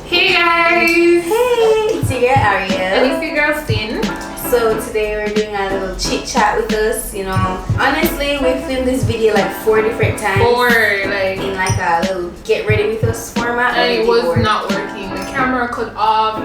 Hey guys! Hey, it's your girl Ariel. And it's your girl Sin. So today we're doing a little chit chat with us, you know. Honestly, we filmed this video like 4 different times. In like a little get ready with us format. And it was not working. The camera cut off.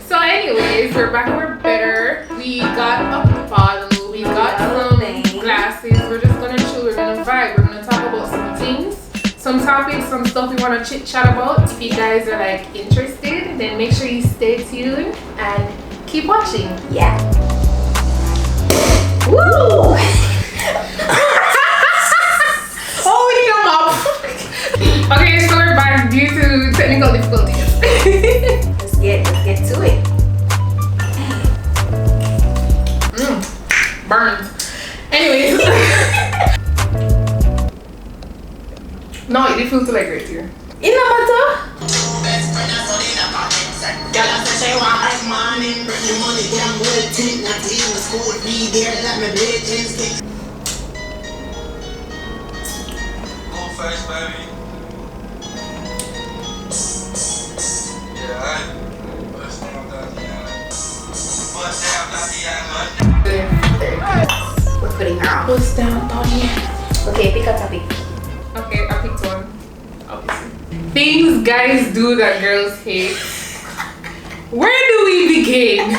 So anyways, we're back and we're better. We got a bottle. We got some glasses. We're just gonna chill. We're gonna vibe. We're gonna talk about some things. Some topics, some stuff we want to chit chat about. If you guys are like interested, then make sure you stay tuned and keep watching. Yeah. Woo! Oh, we need a mop. Okay, so we're back due to technical difficulties. Let's get to it. Burned. Anyways. No, it did feel like right here. In the matter? Go first, baby. Yeah, We're putting her on. Bust down, Tony. Okay, pick a topic. Okay, I picked one. Obviously. Things guys do that girls hate. Where do we begin?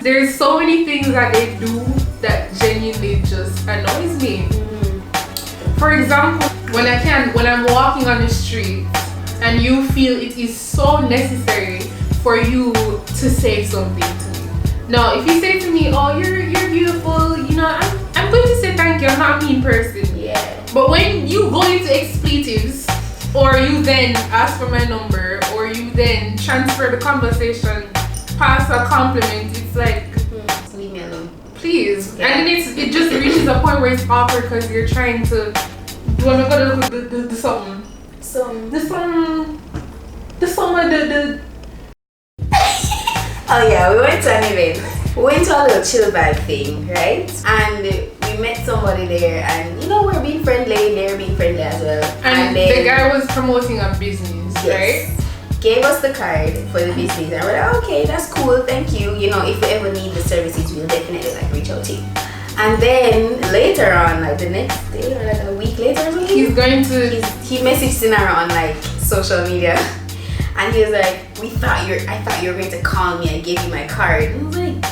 There's so many things that they do that genuinely just annoys me. For example, when I'm walking on the street and you feel it is so necessary for you to say something to me. Now, if you say to me, "Oh, you're beautiful," you know, I'm going to say thank you. I'm not a mean person. Yeah. But when you go into expletives, or you then ask for my number, or you then transfer the conversation past a compliment, it's like, leave me alone. please. Yeah. And then it just reaches a point where it's awkward because you're trying to do something. Oh yeah, we went to an event. We went to a little chill vibe thing, right? And we met somebody there, and you know, we're being friendly, they're being friendly as well. And then, the guy was promoting a business, right? Gave us the card for the business, and we're like, okay, that's cool, thank you. You know, if we ever need the services, we'll definitely like reach out to you. And then later on, like the next day or like a week later or something, He's going to. he messaged Sinara on like social media. And he was like, I thought you were going to call me. I gave you my card. And I was like,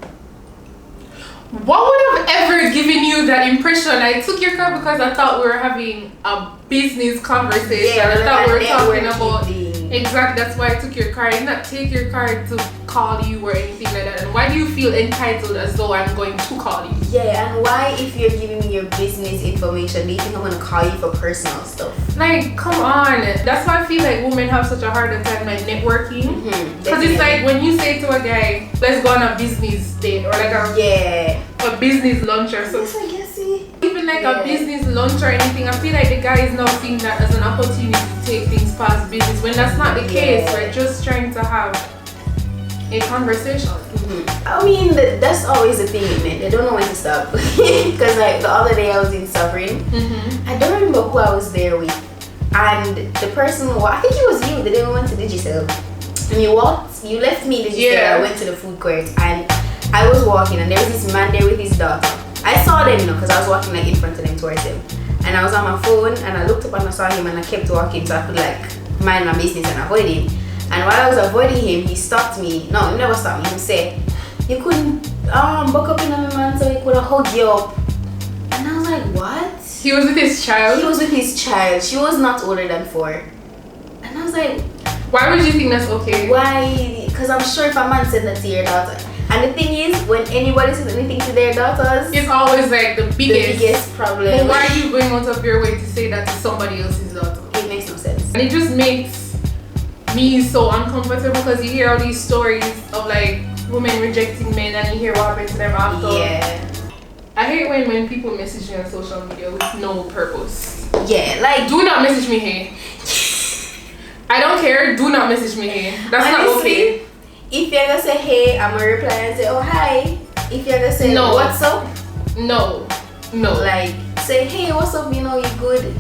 What would have ever given you that impression? I took your card because I thought we were having a business conversation. yeah, I thought we were talking networking about. thing. Exactly, that's why I took your card. I did not take your card to call you or anything like that. And why do you feel entitled as though I'm going to call you? Yeah, and why, if you're giving me your business information, do you think I'm gonna call you for personal stuff? Like, come on. That's why I feel like women have such a harder time like networking. Because it's like when you say to a guy, let's go on a business date or like a business lunch or something. Even like a business lunch or anything, I feel like the guy is now seeing that as an opportunity to take things past business when that's not the case. We're just trying to have a conversation. I mean, that's always the thing, man. They don't know when to stop. Because like the other day I was in Sovereign. I don't remember who I was there with. And the person, I think it was you, the day we went to Digicel. And you left me Digicel, I went to the food court. And I was walking and there was this man there with his daughter. I saw them, you know, because I was walking like in front of them towards them. And I was on my phone and I looked up and I saw him and I kept walking so I could like mind my business and avoid him. And while I was avoiding him, he stopped me. No, he never stopped me. He said, you couldn't buck up in a man so he could have hugged you up. And I was like, what? He was with his child? He was with his child. She was not older than 4. And I was like, why would you think that's okay? Why? Because I'm sure if a man said that to your daughter. And the thing is, when anybody says anything to their daughters, it's always like the biggest problem. But why are you going out of your way to say that to somebody else's daughter? It makes no sense. And it just makes me so uncomfortable because you hear all these stories of like women rejecting men and you hear what happened to them after. Yeah. I hate when people message me on social media with no purpose. Yeah, like, do not message me here. I don't care, do not message me here. That's honestly, not okay. If you're gonna say hey, I'm gonna reply and say, oh hi. If you're gonna say no, what's up? No. Like, say hey, what's up, you know, you good?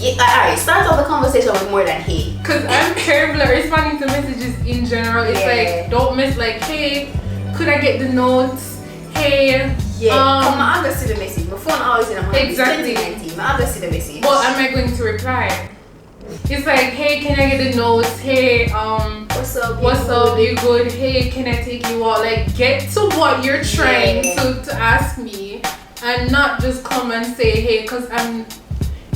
Yeah, alright, start off the conversation with more than hey. Cause I'm terrible at responding to messages in general. It's like don't miss like hey, could I get the notes? Hey, yeah. Come on, I'll go see the message. My phone always in my hand. Exactly. I'll go see the message. What am I going to reply? It's like, hey, can I get the notes? Hey, what's up? You good? Hey, can I take you out? Like, get to what you're trying to ask me, and not just come and say, hey, cause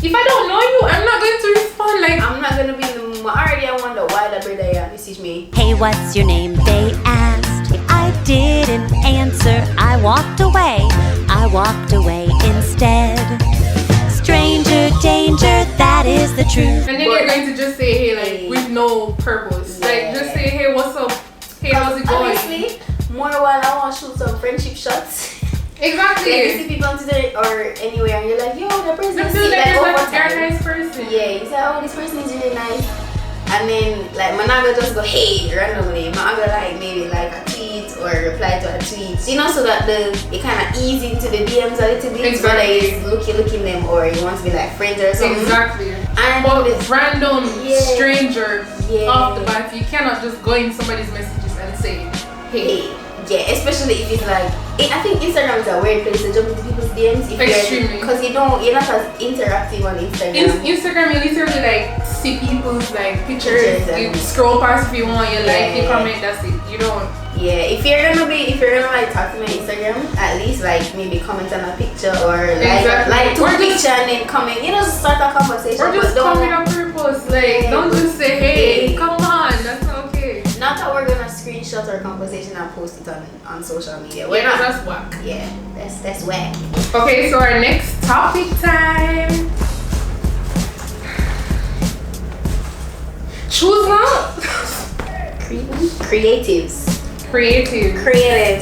if I don't know you, I'm not going to respond. Like, I'm not gonna be in the mood. Already, I wonder why that brother message me. Hey, what's your name? They asked. I didn't answer. I walked away. I walked away instead. Stranger danger, that is the truth. And then you're going to just say hey, like with no purpose. Like just say hey, what's up? Hey, how's it going? Honestly, more while I want to shoot some friendship shots. Exactly. Like you see people on Twitter or anywhere and you're like, yo, the person is like over they're time. a nice person. Yeah, you say, oh, this person is really nice. And then like Managa just go hey randomly. Managa like maybe like a tweet or reply to a tweet. You know, so that it kind of ease into the DMs a little bit. Exactly. Whether it's looking them or you want to be like friends or something. Exactly. And but random stranger off the bat, you cannot just go in somebody's messages and say hey. Yeah, especially if it's like I think Instagram is a weird place to jump into people's DMs. Extremely. Because you're not as interactive on Instagram. Instagram, you literally like see people's like pictures. You scroll past if you want. You like, you comment. That's it. You don't. Yeah, if you're gonna like talk to me on Instagram, at least like maybe comment on a picture or like to a picture and then comment. You know, start a conversation. Or just comment on purpose. Like don't just say hey. Come on, that's not okay. Not that we're gonna screenshot our conversation and post it on social media. We're not. That's whack. Yeah, that's whack. Okay, so our next topic time. Choose one. Creatives.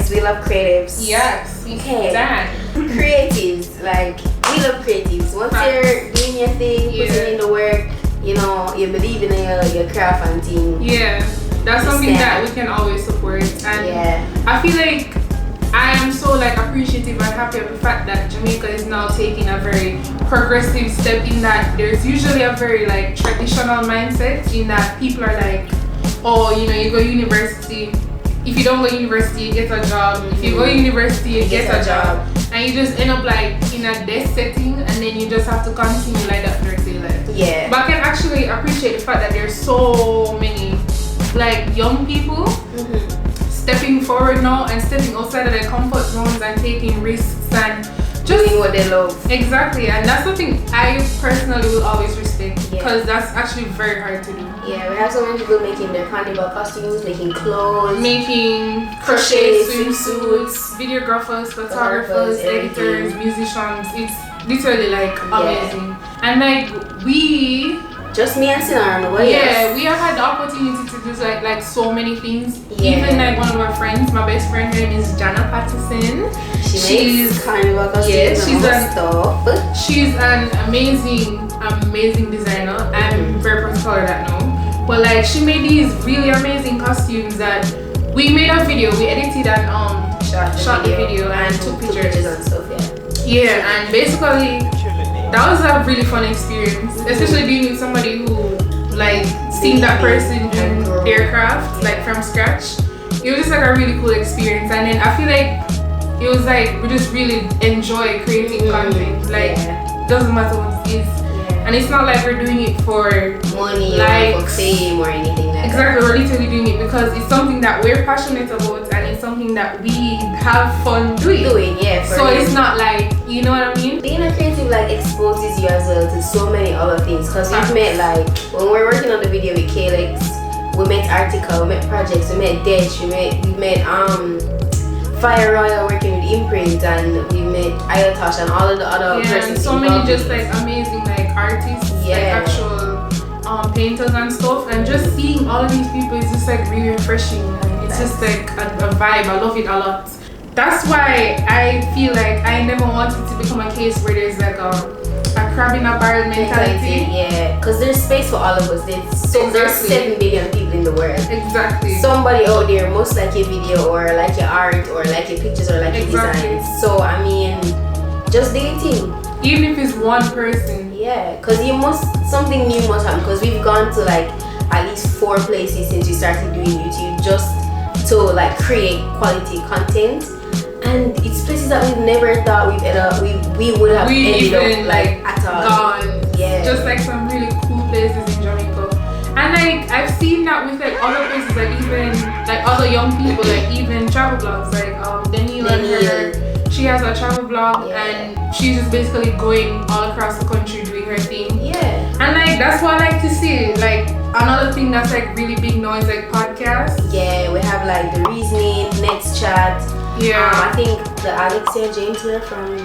We love creatives. Yes. Okay. Stand. Creatives, like we love creatives. Once you're doing your thing, putting in the work, you know, you believe in your craft and team. Yeah. That's something that we can always support. And I feel like I am so like appreciative and happy of the fact that Jamaica is now taking a very progressive step in that there's usually a very like traditional mindset in that people are like, oh, you know, you go university. If you don't go university, you get a job. If you go university, you get a job. And you just end up like in a desk setting and then you just have to continue like that for the rest of your life. Yeah. But I can actually appreciate the fact that there's so many like young people stepping forward now and stepping outside of their comfort zones and taking risks and just doing what they love. Exactly, and that's something I personally will always respect because that's actually very hard to do. Yeah, we have so many people making their carnival costumes, making clothes, making crochet swimsuits, videographers, photographers, editors, musicians. It's literally like amazing. And like we just me and Sinar, nobody else. We have had the opportunity to do like so many things. Even like one of our friends, my best friend, her name is Jana Patterson. She's carnival costumes she's an amazing designer. I'm very particular of that now. But like she made these really amazing costumes that we made a video, we edited and shot the video and took pictures and stuff. Yeah, and basically that was a really fun experience, especially being with somebody who like seeing that person do their craft like from scratch. It was just like a really cool experience, and then I feel like it was like we just really enjoy creating content. Like doesn't matter what it is, and it's not like we're doing it for money or for fame or anything like that. Exactly, we're literally doing it because it's something that we're passionate about and it's something that we have fun doing. So it's not like, you know what I mean? Being a creative like exposes you as well to so many other things, because we've met like when we're working on the video with Kalex, we met Article, we met Projects, we met Desh, we met Fire Royal working with Imprint, and we met Ayotosh and all of the other persons. So many just like amazing like artists, like actual painters and stuff, and just seeing all of these people is just like really refreshing, and it's just like a vibe. I love it a lot. That's why I feel like I never wanted to become a case where there's like a crab in a barrel mentality. Yeah, because there's space for all of us. There's 7 billion people in the world. Exactly. Somebody out there must like your video or like your art or like your pictures or like your designs. So I mean, just do your thing. Even if it's one person. Yeah, because something new must happen, because we've gone to like at least 4 places since we started doing YouTube just to like create quality content, and it's places that we've never thought we would have ended up like at all. Gone. Yeah. Just like some really cool places in Jamaica. And like I've seen that with like other places, like even like other young people, like even travel blogs, like Danielle and her, she has a travel blog and she's just basically going all across the country doing her thing. Yeah. And like that's what I like to see. Like another thing that's like really big now is like podcasts. Yeah, we have like the Reasoning, Next Chat. Yeah. I think the Alexia James were from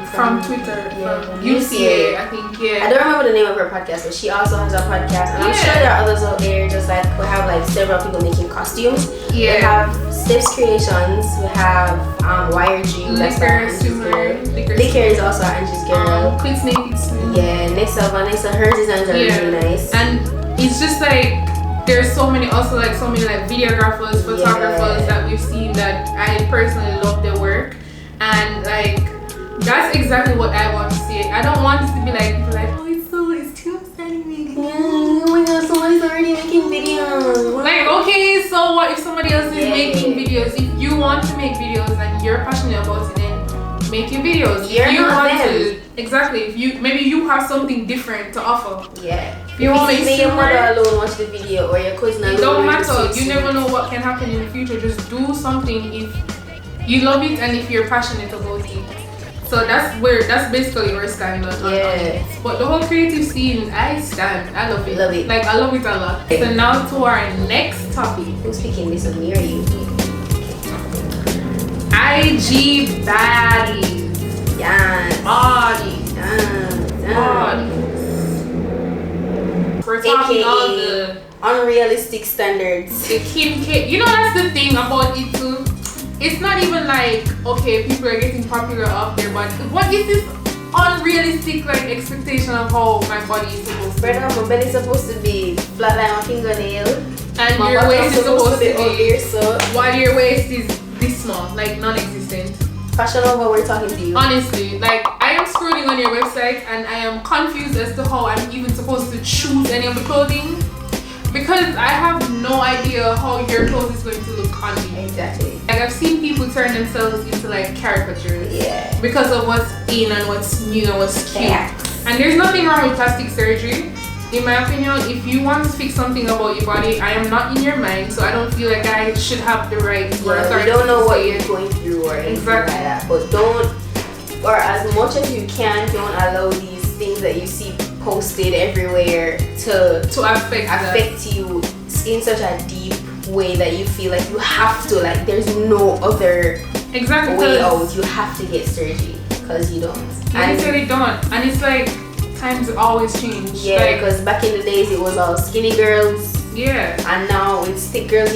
Twitter. Yeah, from UCA, I think. Yeah. I don't remember the name of her podcast, but she also has a podcast, and I'm sure there are others out there. Just like we have like several people making costumes. Yeah. We have Steps Creations. We have Wire Dream. Liquor is also Angie's girl. Quits Naked Swim. Yeah. Next up, Vanessa. Her designs are really nice. And it's just like there's so many videographers, photographers that we've seen that I personally love their work, and like that's exactly what I want to see. I don't want it to be like people like, oh it's too exciting. Oh my god, somebody's already making videos. Like okay, so what if somebody else is making videos? If you want to make videos and you're passionate about it, then make your videos. Exactly. If you have something different to offer. Yeah. You want to make your mother alone watch the video, or your cousin alone. It don't matter. You never know what can happen in the future. Just do something if you love it and if you're passionate about it. So that's basically where I stand on it. But the whole creative scene, I love it. Love it. Like I love it a lot. So now to our next topic. Who's picking this one, me or you? IG baddies. Yes. Bodies. Bodies. We're talking all the unrealistic standards. The Kim K. You know that's the thing about it too. It's not even like okay, people are getting popular out there, but what is this unrealistic like expectation of how my body is supposed to be? Brother, my belly is supposed to be flat like my fingernail. And my your waist is supposed to be here, so while your waist is this small, like non-existent. Fashion over, we're talking to you. Honestly, like I am scrolling on your website and I am confused as to how I'm even supposed to choose any of the clothing, because I have no idea how your clothes is going to look on me. Exactly. Like I've seen people turn themselves into like caricatures. Yeah. Because of what's in and what's new and what's cute. Yeah. And there's nothing wrong with plastic surgery. In my opinion, if you want to fix something about your body, I am not in your mind, so I don't feel like I should have the right or authority. You don't know what you're going through or anything like exactly. that. But or as much as you can, don't allow these things that you see posted everywhere to affect you in such a deep way that you feel like you have to, like there's no other way out. You have to get surgery because you don't. And they don't. And it's like times always change. Yeah, because back in the days it was all skinny girls. Yeah. And now it's thick girls,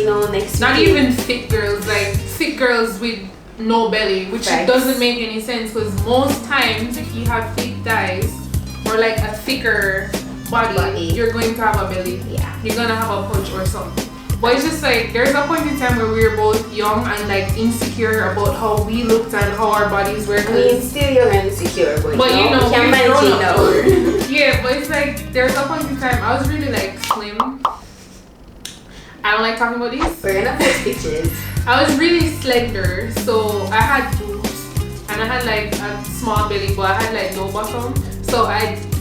not even thick girls, like thick girls with no belly, which doesn't make any sense, because most times if you have thick thighs or like a thicker body, you're going to have a belly. Yeah. You're gonna have a punch or something. But it's just like there's a point in time where we were both young and like insecure about how we looked and how our bodies were. I mean, still young and insecure, but you know, can't manage it now. Yeah, but it's like there's a point in time I was really like slim. I don't like talking about this. We're gonna post pictures. I was really slender, so I had boobs and I had like a small belly, but I had like no bottom. So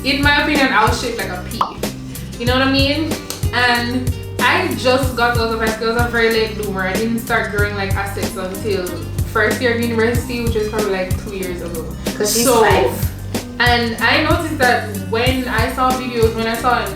in my opinion, I was shaped like a pea. You know what I mean? And I just got out of high school. I was a very late bloomer. I didn't start growing like assets until first year of university, which was probably like 2 years ago. Because she's 5. And I noticed that when I saw videos,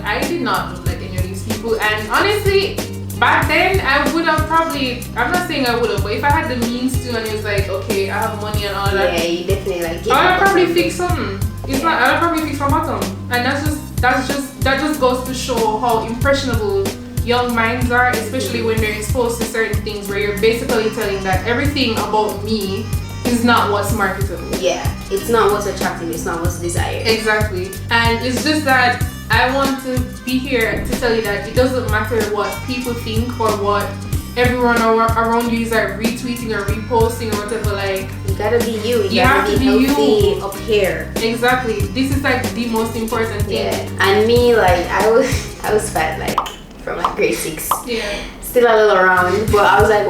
I did not look like any of these people. And honestly, back then I would have probably, I'm not saying I would have, but if I had the means to and it was like, okay, I have money and all that. Yeah, you definitely like it. I would probably fix something. I would probably fix my bottom. And that just goes to show how impressionable young minds are, especially when they're exposed to certain things where you're basically telling that everything about me is not what's marketable. Yeah, it's not what's attractive, it's not what's desired. Exactly. And it's just that I want to be here to tell you that it doesn't matter what people think or what everyone around you is like retweeting or reposting or whatever. Like, you gotta be you. You have gotta to be be healthy you. up here. Exactly. This is like the most important thing. Yeah. And me, like, I was fat like from like grade 6. Yeah. Still a little round, but I was like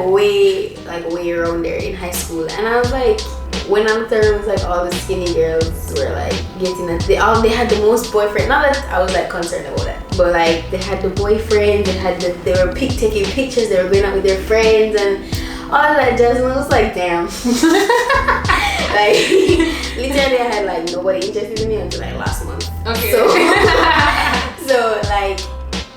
way around there in high school. And I was like, when I'm third, it was like all the skinny girls were like getting it. They had the most boyfriend. Not that I was like concerned about that, but like they had the boyfriend. They were taking pictures. They were going out with their friends and all of that. Jasmine was like, damn. Like literally, I had like nobody interested in me until like last month. Okay. So like,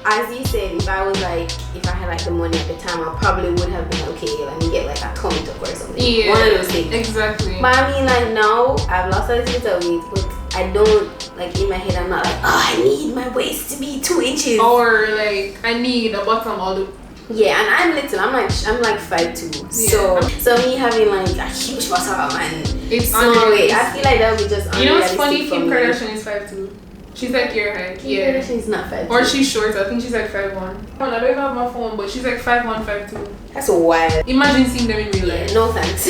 as you said, if I had like the money at the time, I probably would have been okay. Let me get like a tummy tuck or something. Yeah. One of those things. Exactly. But I mean, like now I've lost a little bit of weight, but I don't like in my head. I'm not like, oh, I need my waist to be 2 inches. Or like, I need a bottom all the. Yeah, and I'm little. I'm like 5'2". Yeah. So me having like a huge bottom and It's small weight, I feel like that would be just You know what's funny? unrealistic for Kim me. Kardashian is 5'2". She's like your height. Kim Yeah. Kardashian is not 5'2". Or she's short. I think she's like 5'1". I don't even have my phone, but she's like 5'1", 5'2". That's wild. Imagine seeing them in real Yeah, life. no thanks.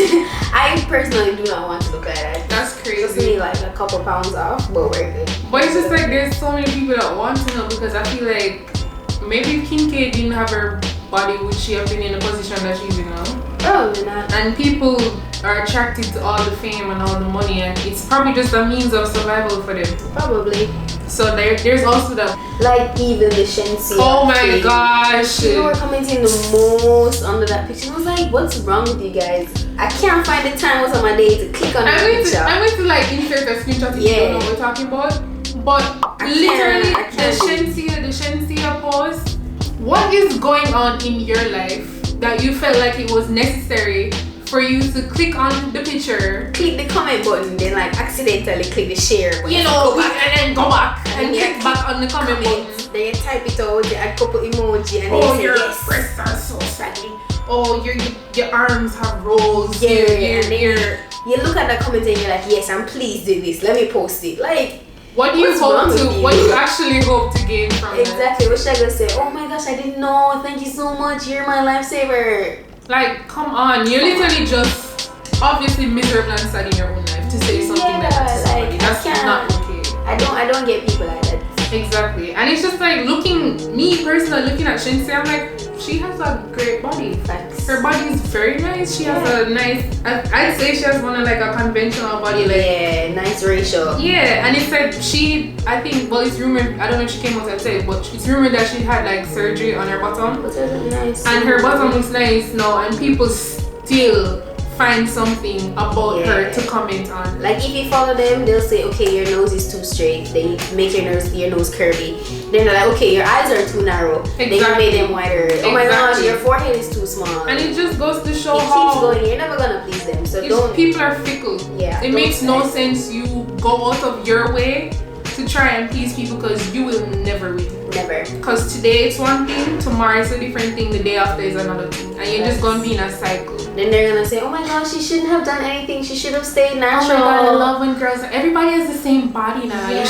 I personally do not want to look like that. That's Just crazy. me like a couple pounds off, but we're good. But it's just like there's so many people that want to know, because I feel like maybe if Kim K didn't have her body, would she have been in the position that she's in now? Probably not. And people are attracted to all the fame and all the money, and it's probably just a means of survival for them. Probably. So there's also that. Like even the Shensia. Oh my thing. gosh. People were commenting the most under that picture. I was like, what's wrong with you guys? I can't find the time what's on my day to click on that picture. I'm going to like insert a screenshot if you don't know what we're talking about. But literally the Shensia post. What is going on in your life that you felt like it was necessary for you to click on the picture, click the comment button, then like accidentally click the share button, and then go back and click back on the comment button. Then you type it out, you add couple emoji, and oh, then your you say yes. breasts are so saggy. Oh, your arms have rolls. Yeah, and then you look at the comment and you're like, yes, I'm pleased with this. Let me post it. Like, what do you hope to? What do you actually hope to gain from that? Exactly. What should I go say? Oh my gosh, I didn't know. Thank you so much. You're my lifesaver. Like, come on. You're literally just obviously miserable and sad in your own life to say something like that to somebody. That's not okay. I don't get people like that. Exactly. And it's just like me personally looking at Shensia, I'm like, she has a great body. Facts. Her body is very nice. She has a nice, I'd say she has one of like a conventional body. Like, yeah, nice ratio. Yeah, and it's like I think, well, it's rumored, I don't know if she came out and said it, but it's rumored that she had like surgery on her bottom. But it nice. And her bottom looks nice now, and people still find something about her to comment on. Like if you follow them, they'll say, okay, your nose is too straight. Then you make your nose curvy. Then they're like, okay, your eyes are too narrow. Then you made them wider. Oh my gosh, your forehead is too small. And it just goes to show it how keeps going. You're never gonna please them. So don't. People are fickle. Yeah. It makes no sense you go out of your way to try and please people, because you will never win. Never. Because today it's one thing, tomorrow it's a different thing, the day after is another thing, and you're just gonna be in a cycle. Then they're gonna say, oh my gosh, she shouldn't have done anything, she should have stayed natural. Oh my god, I love when girls, everybody has the same body now. Yeah.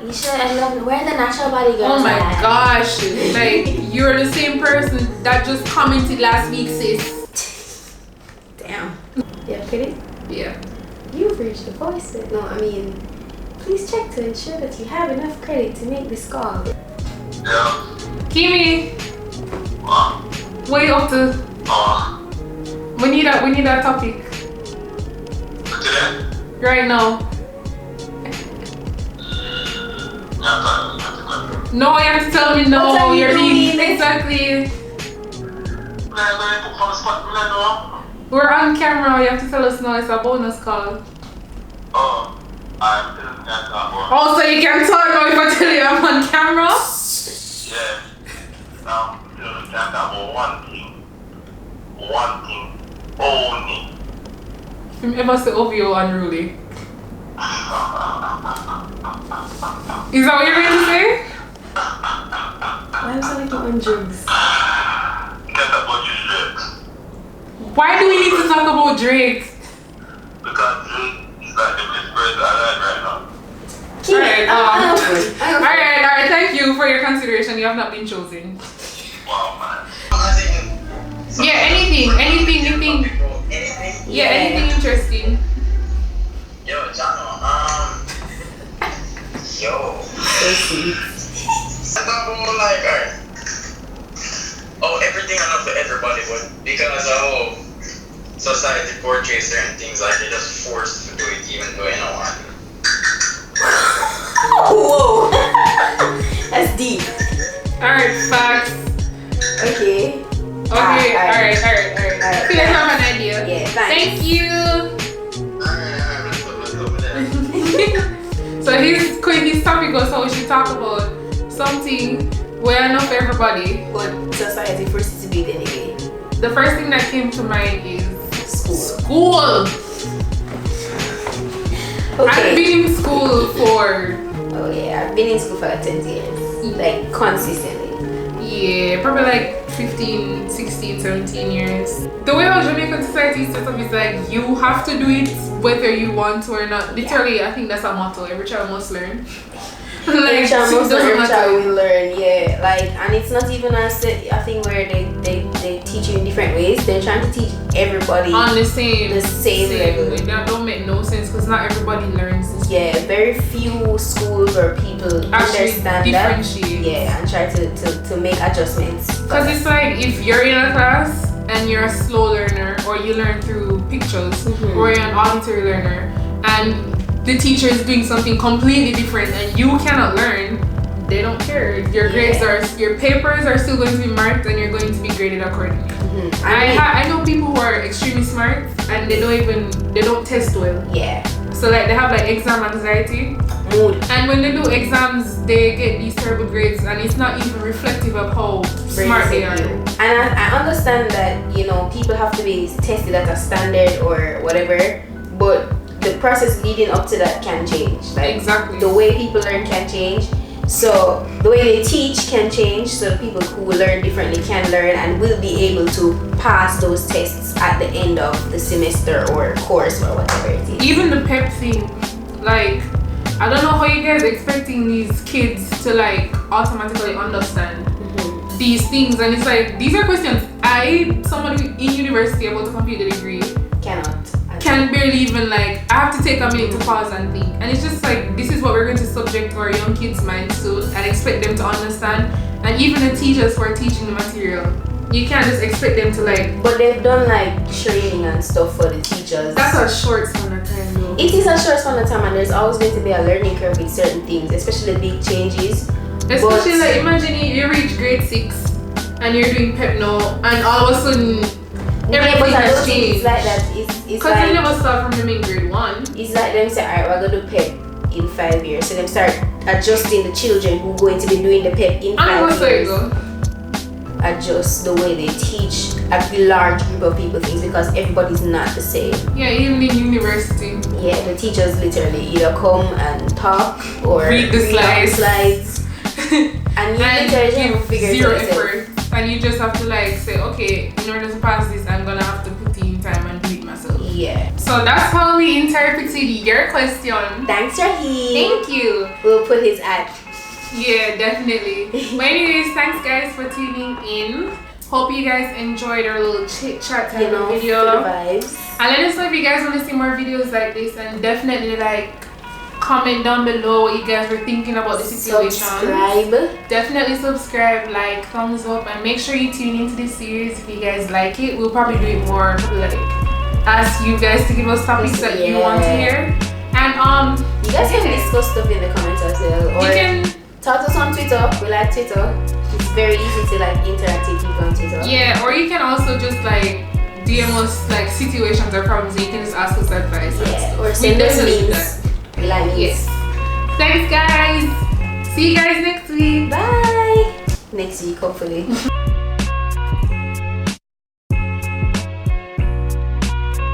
You should I love where the natural body girls. Oh my gosh, like you're the same person that just commented last week, sis. Damn. Yeah, credit? Yeah. You've reached the voice. No, I mean, please check to ensure that you have enough credit to make this call. Yeah. Kimi, what are you up to? We need a topic. Today? Right now. Yeah, No, you have to tell me no. What are you You're being doing? exactly. We're on camera. You have to tell us no. It's a bonus call. Oh, I'm doing that now. Also, you can talk now if I tell you I'm on camera. Yeah. I'm doing that about one thing. One thing only. If you ever say OVO unruly. Is that what you're going to say? Why was I like on drugs? Get about your drugs. Why do we need to talk about Drake? Because Drake is like the best person alive right now. Alright, thank you for your consideration. You have not been chosen. Wow, man. anything. Anything? Yeah, anything interesting. Yo, Jano, yo. So sweet. I thought more like, everything I know for everybody, but because of society portrays certain things, like you're just forced to do it even though you don't want to. Whoa. That's deep. Alright, facts. Okay. Okay, alright. I feel like I have an idea. Yeah, Thank you. Let's go with that. So his topic was how we should talk about something well enough for everybody. But society forces to do it anyway. The first thing that came to mind is School. Okay. I've been in school for Oh yeah, I've been in school for like 10 years. Like consistently. yeah, probably like 15, 16, 17 years. The way how Jamaican society is set up is like you have to do it whether you want to or not. Literally, I think that's a motto. Every child must learn. Every child it doesn't matter. will learn, yeah. Like, and it's not even a thing where they teach you in different ways. They're trying to teach everybody On the same level. That don't make no sense because not everybody learns this. Yeah, very few schools or people Actually understand differentiate. that. Yeah, and try to make adjustments. Because it's like if you're in a class and you're a slow learner or you learn through pictures or you're an auditory learner and the teacher is doing something completely different and you cannot learn, they don't care. Your grades your papers are still going to be marked and you're going to be graded accordingly. I know people who are extremely smart and they don't test well. Yeah. So like they have like exam anxiety. Mood. And when they do exams, they get these terrible grades and it's not even reflective of how smart they are. And I understand that, you know, people have to be tested at a standard or whatever, but the process leading up to that can change. Like, exactly. The way people learn can change. So the way they teach can change. So the people who learn differently can learn and will be able to pass those tests at the end of the semester or course or whatever it is. Even the PEP thing, like, I don't know how you guys are expecting these kids to like automatically understand these things, and it's like these are questions somebody in university about to complete the degree can barely even like. I have to take a minute to pause and think, and it's just like this is what we're going to subject our young kids' minds to and expect them to understand. And even the teachers who are teaching the material, you can't just expect them to like. But they've done like training and stuff for the teachers. That's a short span of time though. It is a short span of time, and there's always going to be a learning curve with certain things, especially big changes. Especially like imagine you reach grade 6 and you're doing PEP now, and all of a sudden everything has changed. It's like that. It's because like, they never start from them in grade 1. It's like them say, alright, we're gonna do PEP in 5 years. So them start adjusting the children who are going to be doing the PEP in 5 years. Adjust the way they teach a large group of people things because everybody's not the same. Yeah, even in university. Yeah, the teachers literally either come and talk or read the slides. And you literally have to figure zero it out. effort. And you just have to like say, okay, in order to pass this, I'm gonna have to put in time and do it myself. Yeah. So that's how we interpreted your question. Thanks, Rahim. Thank you. We'll put his ad. Yeah, definitely. But anyways, thanks guys for tuning in. Hope you guys enjoyed our little chit chat type of video. Vibes. And let us know if you guys want to see more videos like this, and definitely like comment down below what you guys were thinking about the situation. Subscribe. Definitely subscribe, like, thumbs up, and make sure you tune into this series if you guys like it. We'll probably do it more, probably like ask you guys to give us topics that you want to hear. And you guys can discuss stuff in the comments as well. Or you can talk to us on Twitter. We like Twitter. It's very easy to like interact with people on Twitter. Yeah, or you can also just like DM us like situations or problems and you can just ask us advice. Yeah, or send us memes. We like memes. Yes. Thanks guys. See you guys next week. Bye. Next week, hopefully.